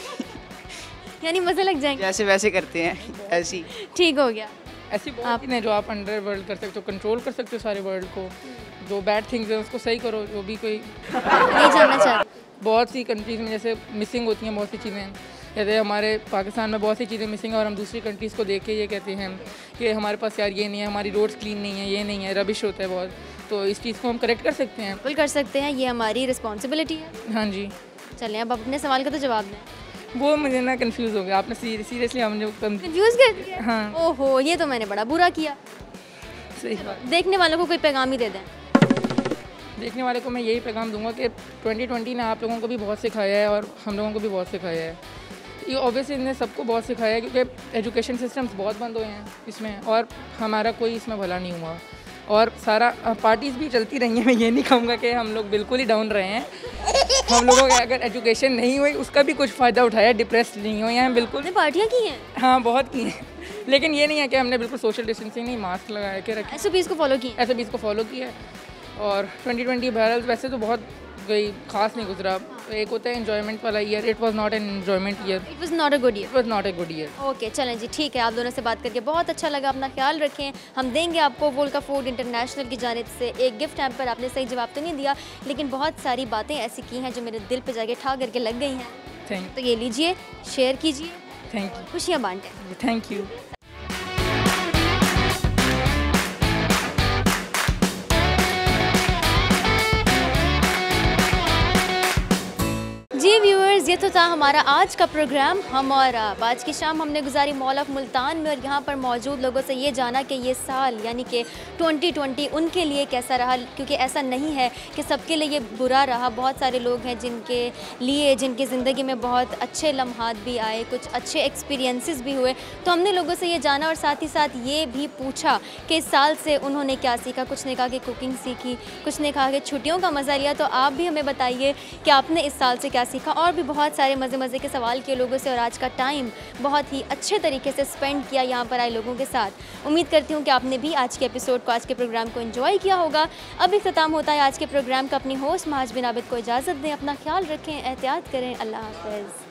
यानी मज़े लग जाएंगे? जैसे वैसे करते हैं ऐसी। ठीक हो गया। ऐसी बहुत चीज़ें जो आप अंडर वर्ल्ड कर सकते हो, कंट्रोल कर सकते हो सारे वर्ल्ड को। जो बैड थिंग्स है उसको सही करो, जो भी कोई नहीं जानना चाहते। बहुत सी कंट्रीज़ में जैसे मिसिंग होती हैं बहुत सी चीज़ें, जैसे हमारे पाकिस्तान में बहुत सी चीज़ें मिसिंग है और हम दूसरी कंट्रीज़ को देख के ये कहते हैं कि हमारे पास यार ये नहीं है, हमारी रोड्स क्लीन नहीं है, ये नहीं है, रबिश होता है बहुत। तो इस चीज़ को हम करेक्ट कर सकते हैं। बिल्कुल कर सकते हैं, ये हमारी रिस्पॉन्सिबिलिटी है। हाँ जी। चलें अब अपने सवाल का तो जवाब दें। वो मुझे ना कंफ्यूज हो गया, आपने सीरियसली हमने कंफ्यूज कर दिया। हाँ। ओहो, ये तो मैंने बड़ा बुरा किया। सही बात। देखने वालों को कोई पैगाम ही दे दें। देखने वाले को मैं यही पैगाम दूंगा कि 2020 ने आप लोगों को भी बहुत सिखाया है और हम लोगों को भी बहुत सिखाया है। ये ऑब्वियसली इन्हें सबको बहुत सिखाया है क्योंकि एजुकेशन सिस्टम्स बहुत बंद हुए हैं इसमें, और हमारा कोई इसमें भला नहीं हुआ। और सारा पार्टीज़ भी चलती रही हैं, मैं ये नहीं कहूँगा कि हम लोग बिल्कुल ही डाउन रहे हैं। हम लोगों का अगर एजुकेशन नहीं हुई उसका भी कुछ फ़ायदा उठाया, डिप्रेस नहीं हुए हैं बिल्कुल। पार्टियाँ की हैं? हाँ बहुत की हैं, लेकिन ये नहीं है कि हमने बिल्कुल सोशल डिस्टेंसिंग नहीं, मास्क लगाया के रखे, SOPs को फॉलो किया, SOPs को फॉलो किया। और 2020 बहरहाल वैसे तो बहुत कोई खास नहीं गुजरा। एक होता है एंजॉयमेंट वाला year, it was not an enjoyment year, it was not a good year, it was not a good year. Okay चलें जी, ठीक है, आप दोनों से बात करके बहुत अच्छा लगा। अपना ख्याल रखें। हम देंगे आपको वोल्का फूड इंटरनेशनल की जानिब से एक गिफ्ट हैम्पर। पर आपने सही जवाब तो नहीं दिया, लेकिन बहुत सारी बातें ऐसी की हैं जो मेरे दिल पे जाके ठा करके लग गई हैं। तो ये लीजिए, शेयर कीजिए, थैंक यू, खुशियाँ बांटें। Thank you. जी व्यूअर्स, ये तो था हमारा आज का प्रोग्राम हम और आप। आज की शाम हमने गुजारी मॉल ऑफ मुल्तान में और यहाँ पर मौजूद लोगों से ये जाना कि ये साल यानी कि 2020 उनके लिए कैसा रहा, क्योंकि ऐसा नहीं है कि सबके लिए ये बुरा रहा। बहुत सारे लोग हैं जिनके लिए, जिनकी ज़िंदगी में बहुत अच्छे लम्हात भी आए, कुछ अच्छे एक्सपीरियंसेस भी हुए। तो हमने लोगों से ये जाना और साथ ही साथ ये भी पूछा कि इस साल से उन्होंने क्या सीखा। कुछ ने कहा कि कुकिंग सीखी, कुछ ने कहा कि छुट्टियों का मज़ा लिया। तो आप भी हमें बताइए कि आपने इस साल से क्या सीखा। और भी बहुत सारे मज़े के सवाल किए लोगों से और आज का टाइम बहुत ही अच्छे तरीके से स्पेंड किया यहाँ पर आए लोगों के साथ। उम्मीद करती हूँ कि आपने भी आज के एपिसोड को, आज के प्रोग्राम को एंजॉय किया होगा। अब इख्तिताम होता है आज के प्रोग्राम का। अपनी होस्ट महज बिन आबिद को इजाज़त दें। अपना ख्याल रखें, एहतियात करें। अल्लाह हाफ़िज़।